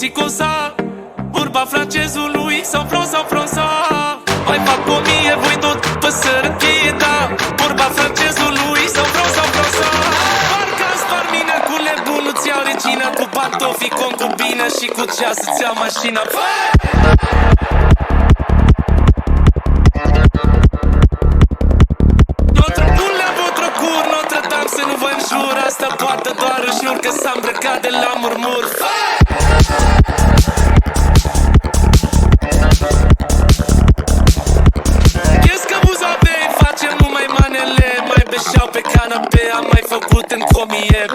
și cosa, vorba francezului sau Franța. Mai fac 1000, voi tot păsări încheie, da. Vorba francezului sau Franța. Parcă-ți par mine cu lebun, nu-ți iau regină, cu pantofii, concubină și cu ceas îți iau mașina. Notre boule la votre cour, notre dame să nu vă înjur. Asta poartă doar își jur că s-a îmbrăcat de la murmur. Qu'est-ce que vous avez? Facem numai manele, mai beșeau pe canapea, am mai făcut în comie.